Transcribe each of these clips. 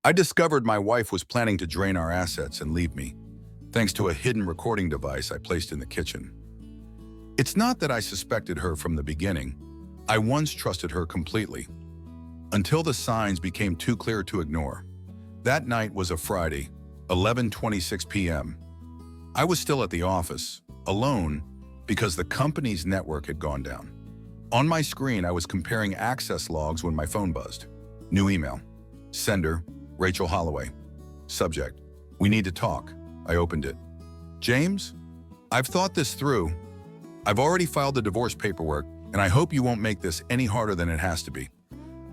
I discovered my wife was planning to drain our assets and leave me, thanks to a hidden recording device I placed in the kitchen. It's not that I suspected her from the beginning. I once trusted her completely, until the signs became too clear to ignore. That night was a Friday, 11:26 p.m. I was still at the office, alone, because the company's network had gone down. On my screen, I was comparing access logs when my phone buzzed. New email. Sender, Rachel Holloway. Subject, we need to talk. I opened it. James, I've thought this through. I've already filed the divorce paperwork, and I hope you won't make this any harder than it has to be.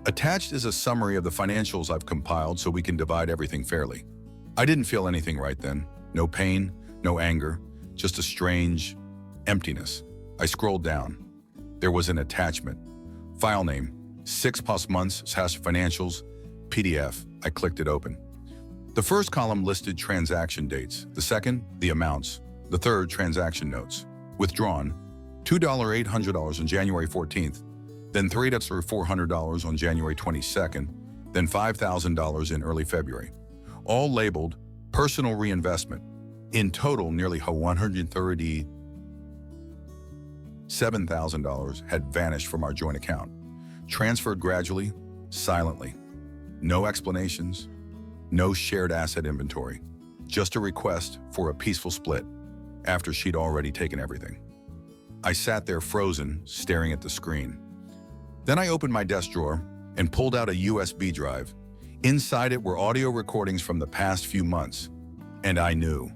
Attached is a summary of the financials I've compiled so we can divide everything fairly. I didn't feel anything right then. No pain, no anger, just a strange emptiness. I scrolled down. There was an attachment. File name, 6+ months / financials, PDF. I clicked it open. The first column listed transaction dates, the second, the amounts, the third, transaction notes. Withdrawn, $2,800 on January 14th, then $3,400 on January 22nd, then $5,000 in early February. All labeled personal reinvestment. In total, nearly $137,000 had vanished from our joint account, transferred gradually, silently. No explanations, no shared asset inventory, just a request for a peaceful split after she'd already taken everything. I sat there frozen, staring at the screen. Then I opened my desk drawer and pulled out a USB drive. Inside it were audio recordings from the past few months, and I knew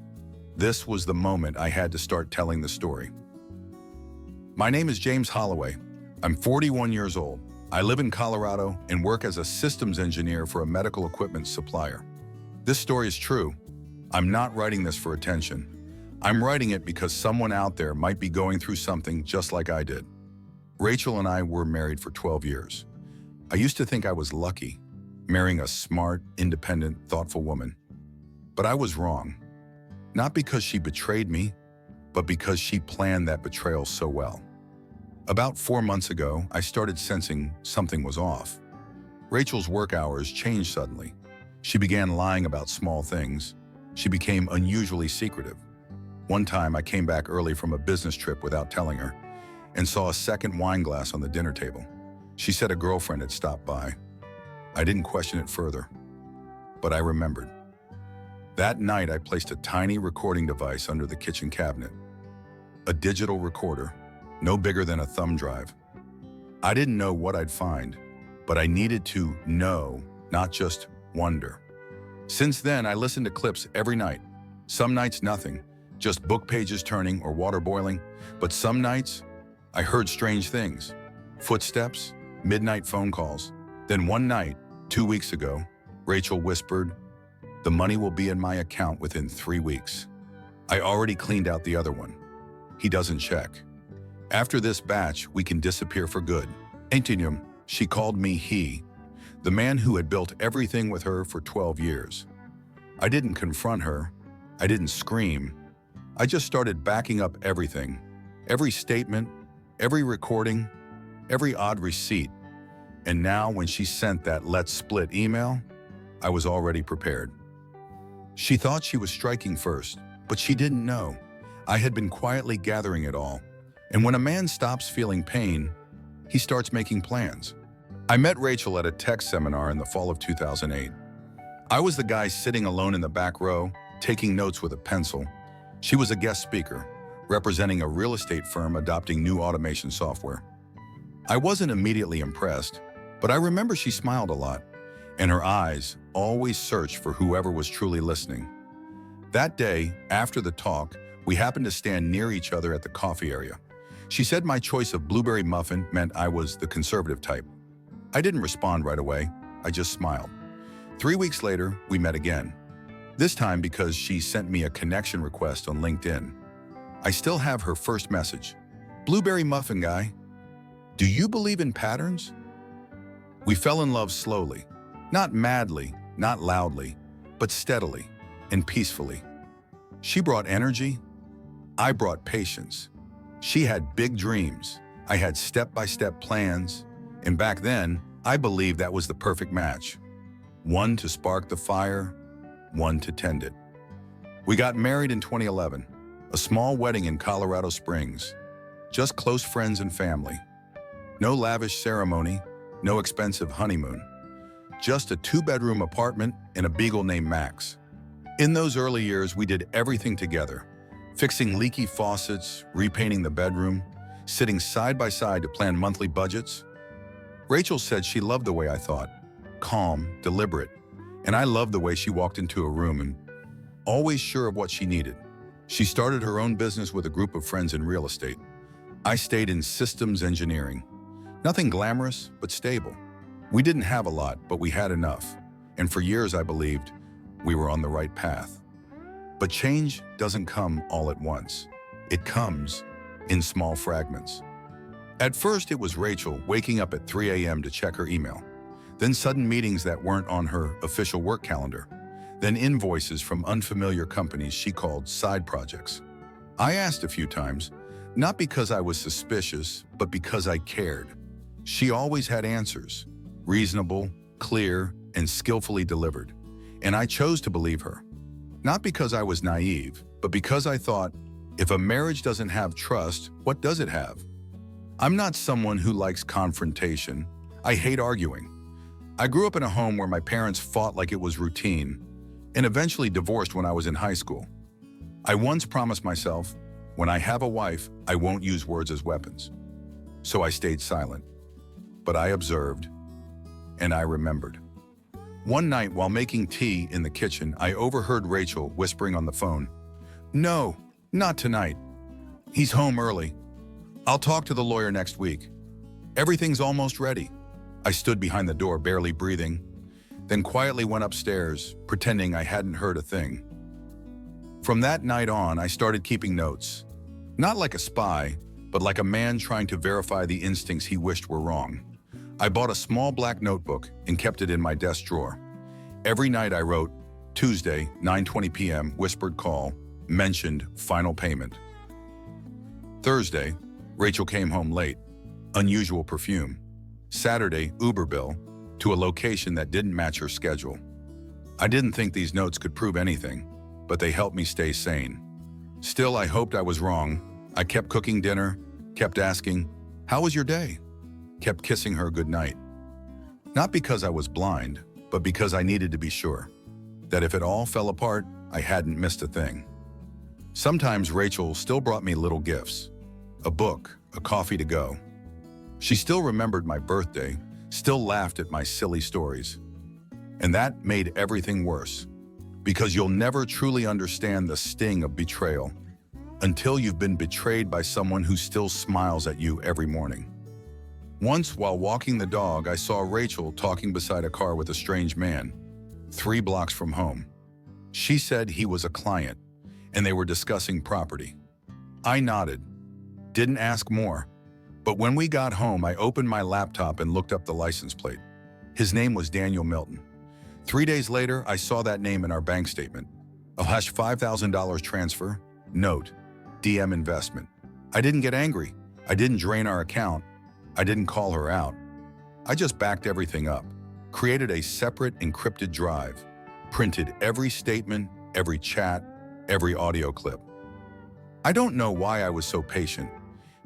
this was the moment I had to start telling the story. My name is James Holloway. I'm 41 years old. I live in Colorado and work as a systems engineer for a medical equipment supplier. This story is true. I'm not writing this for attention. I'm writing it because someone out there might be going through something just like I did. Rachel and I were married for 12 years. I used to think I was lucky, marrying a smart, independent, thoughtful woman. But I was wrong. Not because she betrayed me, but because she planned that betrayal so well. About 4 months ago, I started sensing something was off. Rachel's work hours changed suddenly. She began lying about small things. She became unusually secretive. One time, I came back early from a business trip without telling her and saw a second wine glass on the dinner table. She said a girlfriend had stopped by. I didn't question it further, but I remembered. That night, I placed a tiny recording device under the kitchen cabinet. A digital recorder, no bigger than a thumb drive. I didn't know what I'd find, but I needed to know, not just wonder. Since then, I listened to clips every night. Some nights, nothing, just book pages turning or water boiling. But some nights, I heard strange things. Footsteps, midnight phone calls. Then one night, 2 weeks ago, Rachel whispered, "The money will be in my account within 3 weeks. I already cleaned out the other one. He doesn't check. After this batch, we can disappear for good." Antinium, she called me he, the man who had built everything with her for 12 years. I didn't confront her. I didn't scream. I just started backing up everything. Every statement, every recording, every odd receipt. And now when she sent that "let's split" email, I was already prepared. She thought she was striking first, but she didn't know. I had been quietly gathering it all. And when a man stops feeling pain, he starts making plans. I met Rachel at a tech seminar in the fall of 2008. I was the guy sitting alone in the back row, taking notes with a pencil. She was a guest speaker, representing a real estate firm adopting new automation software. I wasn't immediately impressed, but I remember she smiled a lot, and her eyes always searched for whoever was truly listening. That day, after the talk, we happened to stand near each other at the coffee area. She said my choice of blueberry muffin meant I was the conservative type. I didn't respond right away. I just smiled. 3 weeks later, we met again. This time because she sent me a connection request on LinkedIn. I still have her first message. "Blueberry muffin guy, do you believe in patterns?" We fell in love slowly. Not madly, not loudly, but steadily and peacefully. She brought energy. I brought patience. She had big dreams. I had step-by-step plans. And back then, I believed that was the perfect match. One to spark the fire, one to tend it. We got married in 2011, a small wedding in Colorado Springs, just close friends and family. No lavish ceremony, no expensive honeymoon, just a 2-bedroom apartment and a beagle named Max. In those early years, we did everything together, fixing leaky faucets, repainting the bedroom, sitting side by side to plan monthly budgets. Rachel said she loved the way I thought, calm, deliberate, and I loved the way she walked into a room and always sure of what she needed. She started her own business with a group of friends in real estate. I stayed in systems engineering. Nothing glamorous, but stable. We didn't have a lot, but we had enough. And for years, I believed we were on the right path. But change doesn't come all at once. It comes in small fragments. At first, it was Rachel waking up at 3 a.m. to check her email. Then sudden meetings that weren't on her official work calendar. Then invoices from unfamiliar companies she called side projects. I asked a few times, not because I was suspicious, but because I cared. She always had answers, reasonable, clear, and skillfully delivered. And I chose to believe her. Not because I was naive, but because I thought, if a marriage doesn't have trust, what does it have? I'm not someone who likes confrontation. I hate arguing. I grew up in a home where my parents fought like it was routine, and eventually divorced when I was in high school. I once promised myself, when I have a wife, I won't use words as weapons. So I stayed silent. But I observed, and I remembered. One night while making tea in the kitchen, I overheard Rachel whispering on the phone, "No, not tonight. He's home early. I'll talk to the lawyer next week. Everything's almost ready." I stood behind the door, barely breathing, then quietly went upstairs, pretending I hadn't heard a thing. From that night on, I started keeping notes. Not like a spy, but like a man trying to verify the instincts he wished were wrong. I bought a small black notebook and kept it in my desk drawer. Every night I wrote, Tuesday, 9:20 p.m., whispered call, mentioned final payment. Thursday, Rachel came home late, unusual perfume. Saturday, Uber bill, to a location that didn't match her schedule. I didn't think these notes could prove anything, but they helped me stay sane. Still, I hoped I was wrong. I kept cooking dinner, kept asking, "How was your day?" Kept kissing her goodnight. Not because I was blind, but because I needed to be sure that if it all fell apart, I hadn't missed a thing. Sometimes Rachel still brought me little gifts, a book, a coffee to go. She still remembered my birthday, still laughed at my silly stories. And that made everything worse, because you'll never truly understand the sting of betrayal until you've been betrayed by someone who still smiles at you every morning. Once, while walking the dog, I saw Rachel talking beside a car with a strange man, 3 blocks from home. She said he was a client, and they were discussing property. I nodded, didn't ask more, but when we got home, I opened my laptop and looked up the license plate. His name was Daniel Milton. 3 days later, I saw that name in our bank statement. A $5,000 transfer, note, DM investment. I didn't get angry. I didn't drain our account. I didn't call her out. I just backed everything up, created a separate encrypted drive, printed every statement, every chat, every audio clip. I don't know why I was so patient.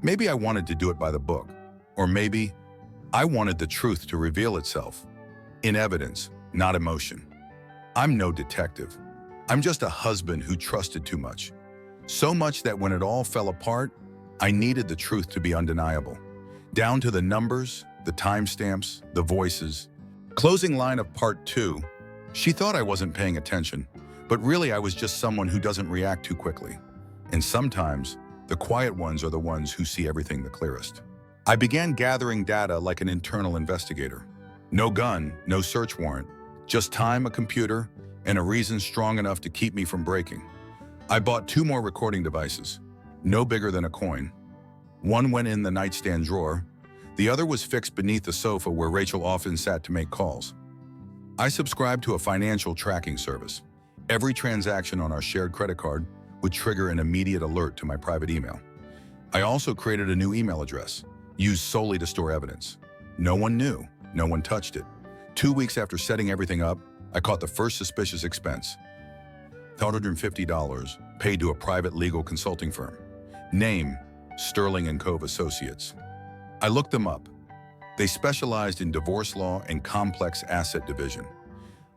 Maybe I wanted to do it by the book, or maybe I wanted the truth to reveal itself in evidence, not emotion. I'm no detective. I'm just a husband who trusted too much. So much that when it all fell apart, I needed the truth to be undeniable. Down to the numbers, the timestamps, the voices. Closing line of part 2. She thought I wasn't paying attention, but really I was just someone who doesn't react too quickly. And sometimes, the quiet ones are the ones who see everything the clearest. I began gathering data like an internal investigator. No gun, no search warrant, just time, a computer, and a reason strong enough to keep me from breaking. I bought 2 more recording devices, no bigger than a coin. One went in the nightstand drawer. The other was fixed beneath the sofa where Rachel often sat to make calls. I subscribed to a financial tracking service. Every transaction on our shared credit card would trigger an immediate alert to my private email. I also created a new email address, used solely to store evidence. No one knew, no one touched it. 2 weeks after setting everything up, I caught the first suspicious expense. $150 paid to a private legal consulting firm. Name, Sterling and Cove Associates. I looked them up. They specialized in divorce law and complex asset division.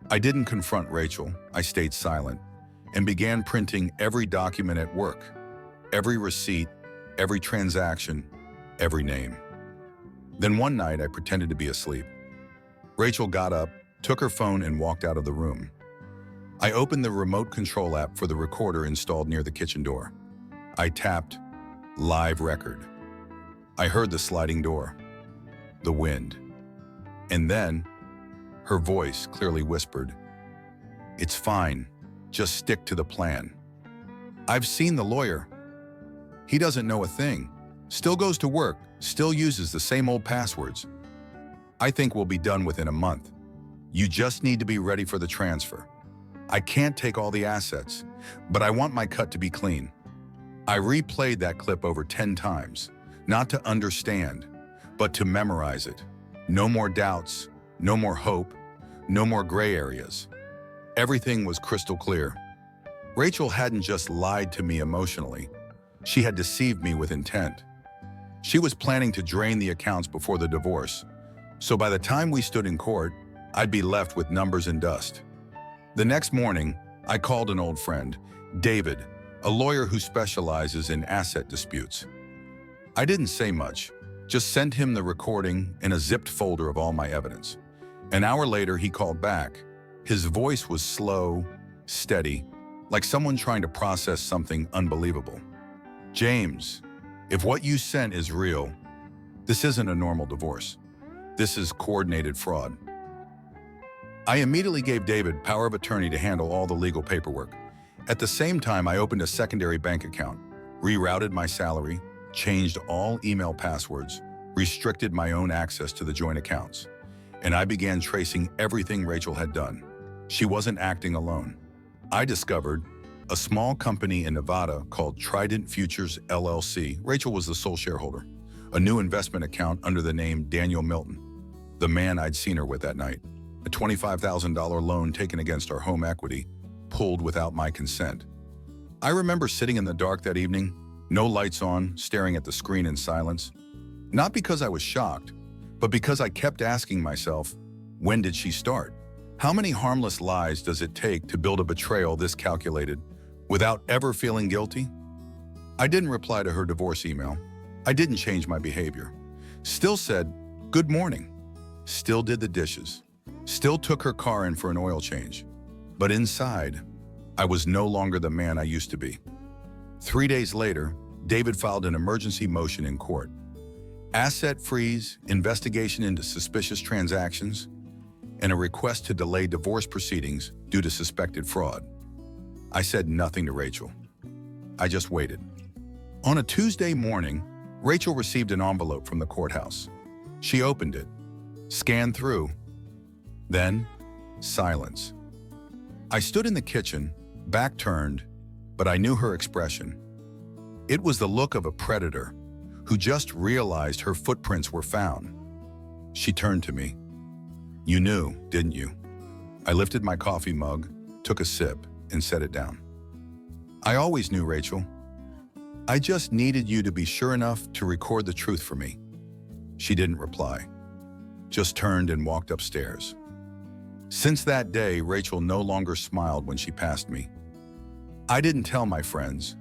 I didn't confront Rachel. I stayed silent and began printing every document at work, every receipt, every transaction, every name. Then one night, I pretended to be asleep. Rachel got up, took her phone, and walked out of the room. I opened the remote control app for the recorder installed near the kitchen door. I tapped live record. I heard the sliding door, the wind, and then her voice clearly whispered, "It's fine, just stick to the plan. I've seen the lawyer. He doesn't know a thing, still goes to work, still uses the same old passwords. I think we'll be done within a month. You just need to be ready for the transfer. I can't take all the assets, but I want my cut to be clean." I replayed that clip over 10 times, not to understand, but to memorize it. No more doubts, no more hope, no more gray areas. Everything was crystal clear. Rachel hadn't just lied to me emotionally. She had deceived me with intent. She was planning to drain the accounts before the divorce, so by the time we stood in court, I'd be left with numbers and dust. The next morning, I called an old friend, David, a lawyer who specializes in asset disputes. I didn't say much, just sent him the recording in a zipped folder of all my evidence. An hour later, he called back. His voice was slow, steady, like someone trying to process something unbelievable. "James, if what you sent is real, this isn't a normal divorce. This is coordinated fraud." I immediately gave David power of attorney to handle all the legal paperwork. At the same time, I opened a secondary bank account, rerouted my salary, changed all email passwords, restricted my own access to the joint accounts, and I began tracing everything Rachel had done. She wasn't acting alone. I discovered a small company in Nevada called Trident Futures LLC. Rachel was the sole shareholder. A new investment account under the name Daniel Milton, the man I'd seen her with that night. A $25,000 loan taken against our home equity, pulled without my consent. I remember sitting in the dark that evening, no lights on, staring at the screen in silence. Not because I was shocked, but because I kept asking myself, when did she start? How many harmless lies does it take to build a betrayal this calculated without ever feeling guilty? I didn't reply to her divorce email. I didn't change my behavior. Still said, "Good morning." Still did the dishes. Still took her car in for an oil change. But inside, I was no longer the man I used to be. 3 days later, David filed an emergency motion in court. Asset freeze, investigation into suspicious transactions, and a request to delay divorce proceedings due to suspected fraud. I said nothing to Rachel. I just waited. On a Tuesday morning, Rachel received an envelope from the courthouse. She opened it, scanned through, then silence. I stood in the kitchen, back turned, but I knew her expression. It was the look of a predator who just realized her footprints were found. She turned to me. "You knew, didn't you?" I lifted my coffee mug, took a sip, and set it down. "I always knew, Rachel. I just needed you to be sure enough to record the truth for me." She didn't reply, just turned and walked upstairs. Since that day, Rachel no longer smiled when she passed me. I didn't tell my friends,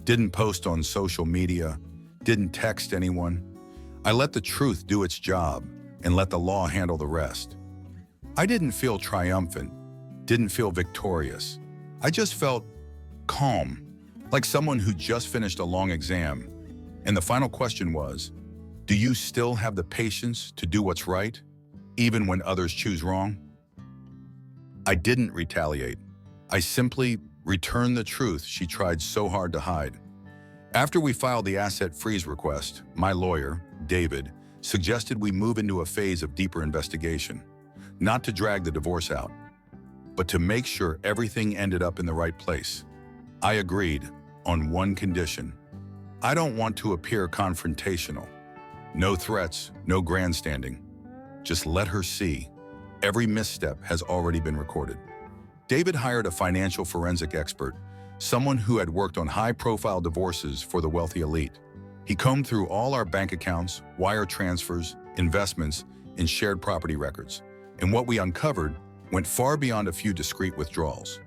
didn't post on social media, didn't text anyone. I let the truth do its job and let the law handle the rest. I didn't feel triumphant, didn't feel victorious. I just felt calm, like someone who just finished a long exam. And the final question was, do you still have the patience to do what's right, even when others choose wrong? I didn't retaliate. I simply returned the truth she tried so hard to hide. After we filed the asset freeze request, my lawyer, David, suggested we move into a phase of deeper investigation, not to drag the divorce out, but to make sure everything ended up in the right place. I agreed on one condition. I don't want to appear confrontational. No threats, no grandstanding. Just let her see Every misstep has already been recorded. David hired a financial forensic expert, someone who had worked on high-profile divorces for the wealthy elite. He combed through all our bank accounts, wire transfers, investments, and shared property records. And what we uncovered went far beyond a few discreet withdrawals.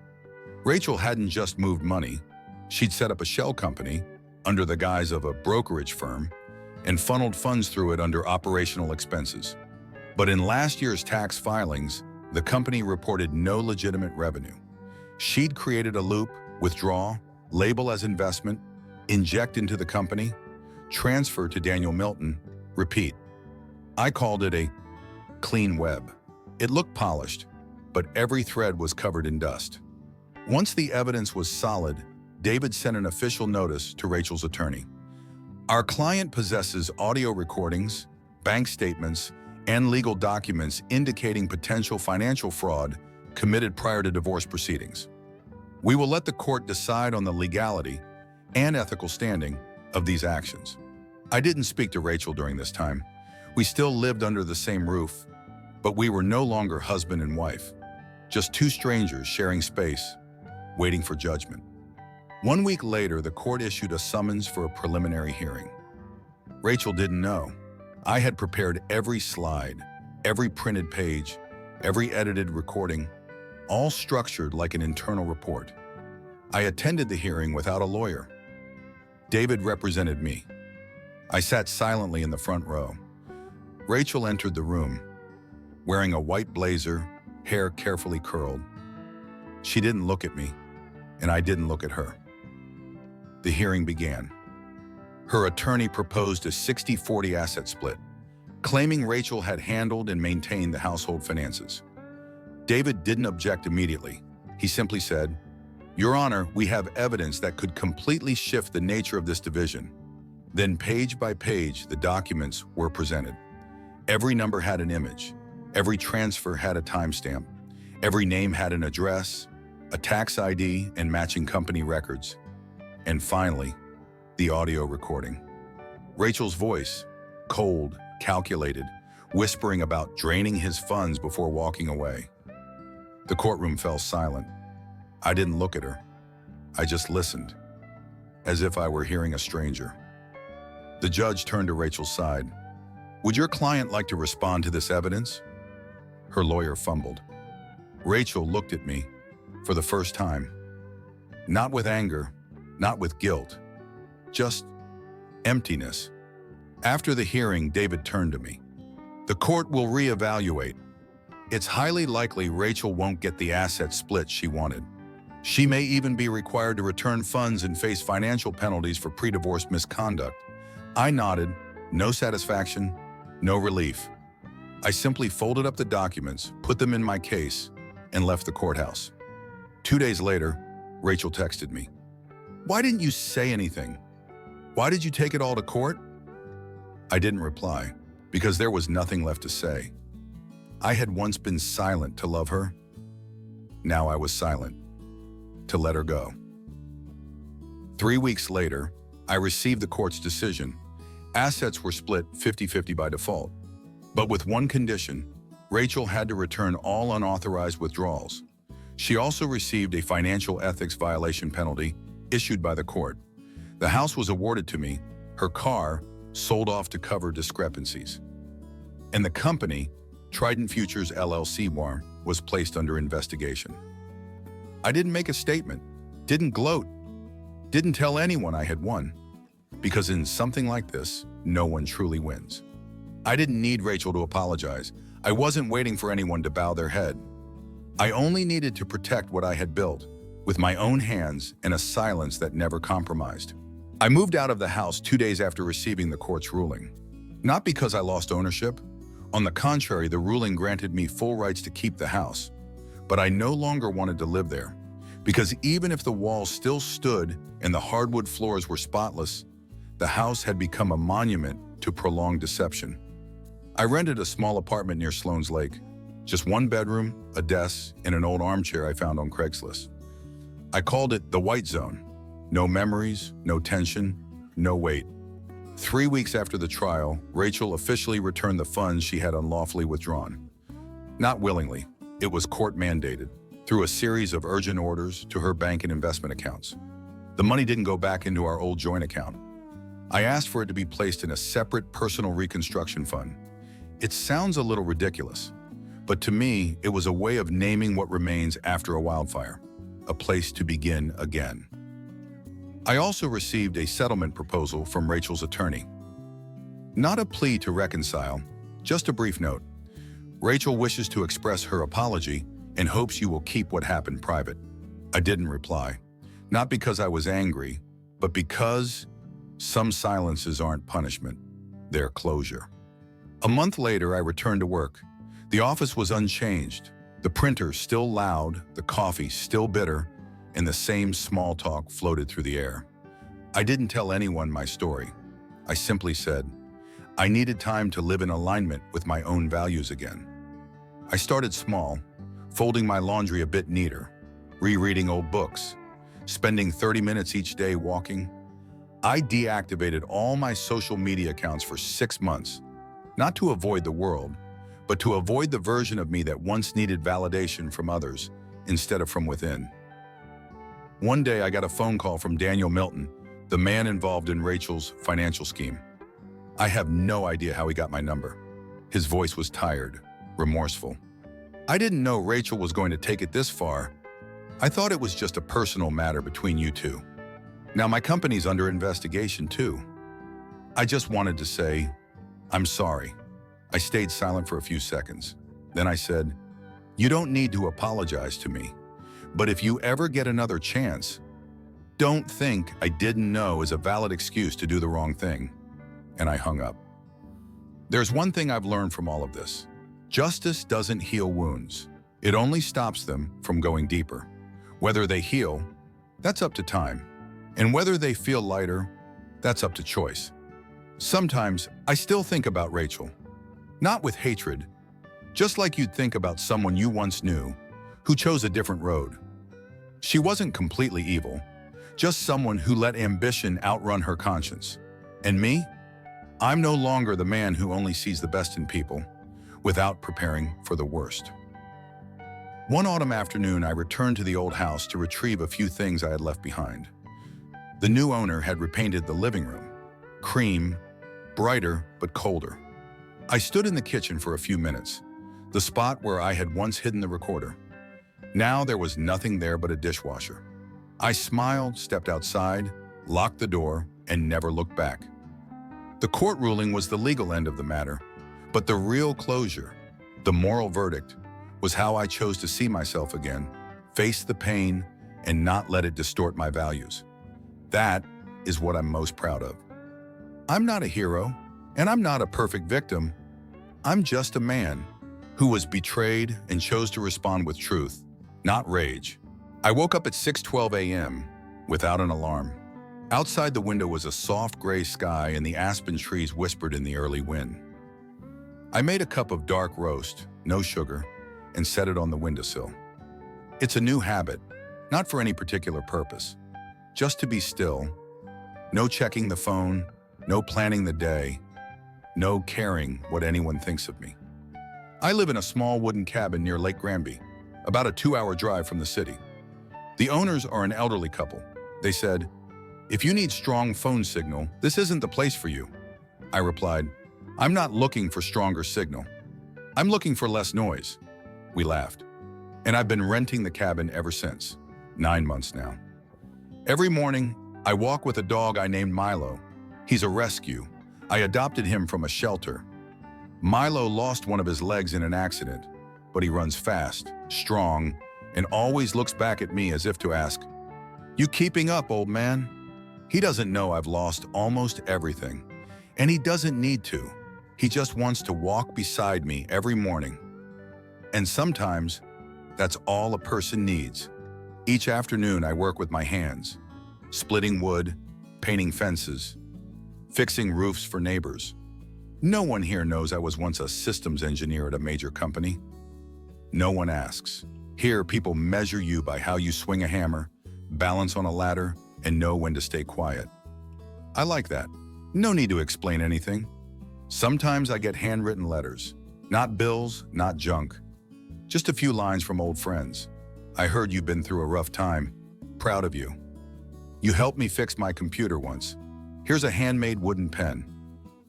Rachel hadn't just moved money. She'd set up a shell company under the guise of a brokerage firm and funneled funds through it under operational expenses. But in last year's tax filings, the company reported no legitimate revenue. She'd created a loop, withdraw, label as investment, inject into the company, transfer to Daniel Milton, repeat. I called it a clean web. It looked polished, but every thread was covered in dust. Once the evidence was solid, David sent an official notice to Rachel's attorney. Our client possesses audio recordings, bank statements, and legal documents indicating potential financial fraud committed prior to divorce proceedings. We will let the court decide on the legality and ethical standing of these actions. I didn't speak to Rachel during this time. We still lived under the same roof, but we were no longer husband and wife, just two strangers sharing space, waiting for judgment. 1 week later, the court issued a summons for a preliminary hearing. Rachel didn't know. I had prepared every slide, every printed page, every edited recording, all structured like an internal report. I attended the hearing without a lawyer. David represented me. I sat silently in the front row. Rachel entered the room, wearing a white blazer, hair carefully curled. She didn't look at me, and I didn't look at her. The hearing began. Her attorney proposed a 60-40 asset split, claiming Rachel had handled and maintained the household finances. David didn't object immediately. He simply said, "Your Honor, we have evidence that could completely shift the nature of this division." Then page by page, the documents were presented. Every number had an image. Every transfer had a timestamp. Every name had an address, a tax ID, and matching company records. And finally, the audio recording. Rachel's voice, cold, calculated, whispering about draining his funds before walking away. The courtroom fell silent. I didn't look at her. I just listened, as if I were hearing a stranger. The judge turned to Rachel's side. "Would your client like to respond to this evidence?" Her lawyer fumbled. Rachel looked at me for the first time. Not with anger, not with guilt, just emptiness. After the hearing, David turned to me. "The court will reevaluate. It's highly likely Rachel won't get the asset split she wanted. She may even be required to return funds and face financial penalties for pre-divorce misconduct." I nodded, no satisfaction, no relief. I simply folded up the documents, put them in my case, and left the courthouse. 2 days later, Rachel texted me. "Why didn't you say anything? Why did you take it all to court?" I didn't reply, because there was nothing left to say. I had once been silent to love her. Now I was silent to let her go. 3 weeks later, I received the court's decision. Assets were split 50-50 by default. But with one condition, Rachel had to return all unauthorized withdrawals. She also received a financial ethics violation penalty issued by the court. The house was awarded to me, her car sold off to cover discrepancies. And the company, Trident Futures LLC, was placed under investigation. I didn't make a statement, didn't gloat, didn't tell anyone I had won, because in something like this, no one truly wins. I didn't need Rachel to apologize. I wasn't waiting for anyone to bow their head. I only needed to protect what I had built, with my own hands and a silence that never compromised. I moved out of the house 2 days after receiving the court's ruling. Not because I lost ownership. On the contrary, the ruling granted me full rights to keep the house. But I no longer wanted to live there, because even if the walls still stood and the hardwood floors were spotless, the house had become a monument to prolonged deception. I rented a small apartment near Sloan's Lake, just 1 bedroom, a desk, and an old armchair I found on Craigslist. I called it the White Zone. No memories, no tension, no weight. 3 weeks after the trial, Rachel officially returned the funds she had unlawfully withdrawn. Not willingly. It was court-mandated, through a series of urgent orders to her bank and investment accounts. The money didn't go back into our old joint account. I asked for it to be placed in a separate personal reconstruction fund. It sounds a little ridiculous, but to me, it was a way of naming what remains after a wildfire, a place to begin again. I also received a settlement proposal from Rachel's attorney. Not a plea to reconcile, just a brief note. Rachel wishes to express her apology and hopes you will keep what happened private. I didn't reply, not because I was angry, but because some silences aren't punishment, they're closure. A month later, I returned to work. The office was unchanged, the printer still loud, the coffee still bitter, and the same small talk floated through the air. I didn't tell anyone my story. I simply said, I needed time to live in alignment with my own values again. I started small, folding my laundry a bit neater, rereading old books, spending 30 minutes each day walking. I deactivated all my social media accounts for 6 months, not to avoid the world, but to avoid the version of me that once needed validation from others instead of from within. One day I got a phone call from Daniel Milton, the man involved in Rachel's financial scheme. I have no idea how he got my number. His voice was tired, remorseful. I didn't know Rachel was going to take it this far. I thought it was just a personal matter between you two. Now my company's under investigation too. I just wanted to say, I'm sorry. I stayed silent for a few seconds. Then I said, you don't need to apologize to me. But if you ever get another chance, don't think I didn't know is a valid excuse to do the wrong thing. And I hung up. There's one thing I've learned from all of this. Justice doesn't heal wounds. It only stops them from going deeper. Whether they heal, that's up to time. And whether they feel lighter, that's up to choice. Sometimes I still think about Rachel. Not with hatred, just like you'd think about someone you once knew who chose a different road. She wasn't completely evil, just someone who let ambition outrun her conscience. And me? I'm no longer the man who only sees the best in people without preparing for the worst. One autumn afternoon, I returned to the old house to retrieve a few things I had left behind. The new owner had repainted the living room, cream, brighter but colder. I stood in the kitchen for a few minutes, the spot where I had once hidden the recorder. Now there was nothing there but a dishwasher. I smiled, stepped outside, locked the door, and never looked back. The court ruling was the legal end of the matter, but the real closure, the moral verdict, was how I chose to see myself again, face the pain, and not let it distort my values. That is what I'm most proud of. I'm not a hero, and I'm not a perfect victim. I'm just a man who was betrayed and chose to respond with truth, not rage. I woke up at 6:12 a.m. without an alarm. Outside the window was a soft gray sky and the aspen trees whispered in the early wind. I made a cup of dark roast, no sugar, and set it on the windowsill. It's a new habit, not for any particular purpose, just to be still. No checking the phone, no planning the day, no caring what anyone thinks of me. I live in a small wooden cabin near Lake Granby, about a 2-hour drive from the city. The owners are an elderly couple. They said, if you need strong phone signal, this isn't the place for you. I replied, I'm not looking for stronger signal. I'm looking for less noise. We laughed. And I've been renting the cabin ever since, 9 months now. Every morning, I walk with a dog I named Milo. He's a rescue. I adopted him from a shelter. Milo lost one of his legs in an accident, but he runs fast, strong, and always looks back at me as if to ask, you keeping up, old man? He doesn't know I've lost almost everything, and he doesn't need to. He just wants to walk beside me every morning. And sometimes, that's all a person needs. Each afternoon, I work with my hands, splitting wood, painting fences, fixing roofs for neighbors. No one here knows I was once a systems engineer at a major company. No one asks. Here, people measure you by how you swing a hammer, balance on a ladder, and know when to stay quiet. I like that. No need to explain anything. Sometimes I get handwritten letters. Not bills, not junk. Just a few lines from old friends. I heard you've been through a rough time. Proud of you. You helped me fix my computer once. Here's a handmade wooden pen.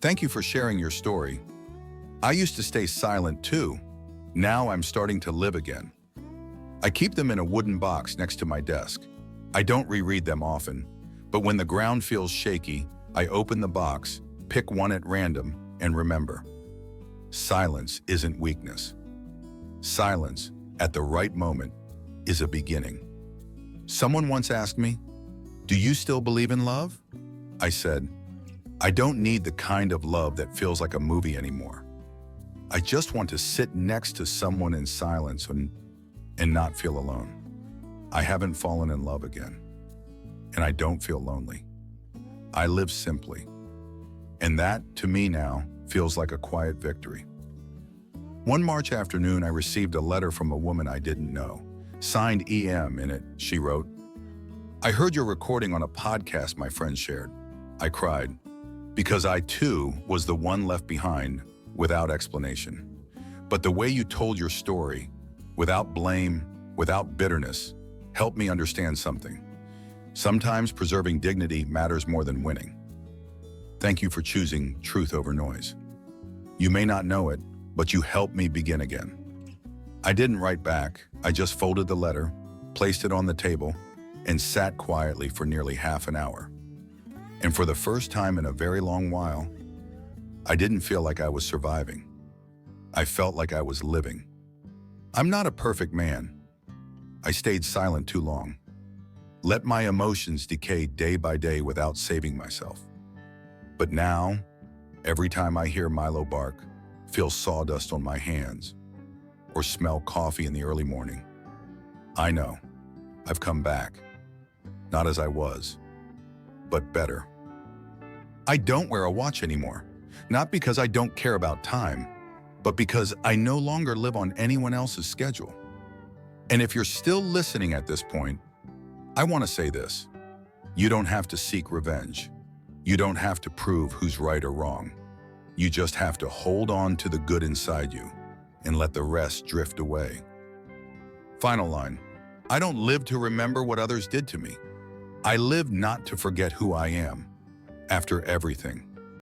Thank you for sharing your story. I used to stay silent too. Now I'm starting to live again. I keep them in a wooden box next to my desk. I don't reread them often, but when the ground feels shaky, I open the box, pick one at random, and remember. Silence isn't weakness. Silence, at the right moment, is a beginning. Someone once asked me, "Do you still believe in love?" I said, "I don't need the kind of love that feels like a movie anymore. I just want to sit next to someone in silence and not feel alone." I haven't fallen in love again, and I don't feel lonely. I live simply, and that, to me now, feels like a quiet victory. One March afternoon, I received a letter from a woman I didn't know. Signed EM in it, she wrote, "I heard your recording on a podcast my friend shared." I cried, because I too was the one left behind without explanation. But the way you told your story, without blame, without bitterness, helped me understand something. Sometimes preserving dignity matters more than winning. Thank you for choosing truth over noise. You may not know it, but you helped me begin again. I didn't write back. I just folded the letter, placed it on the table, and sat quietly for nearly half an hour. And for the first time in a very long while, I didn't feel like I was surviving. I felt like I was living. I'm not a perfect man. I stayed silent too long. Let my emotions decay day by day without saving myself. But now, every time I hear Milo bark, feel sawdust on my hands, or smell coffee in the early morning, I know I've come back, not as I was, but better. I don't wear a watch anymore, not because I don't care about time, but because I no longer live on anyone else's schedule. And if you're still listening at this point, I want to say this. You don't have to seek revenge. You don't have to prove who's right or wrong. You just have to hold on to the good inside you and let the rest drift away. Final line. I don't live to remember what others did to me. I live not to forget who I am after everything.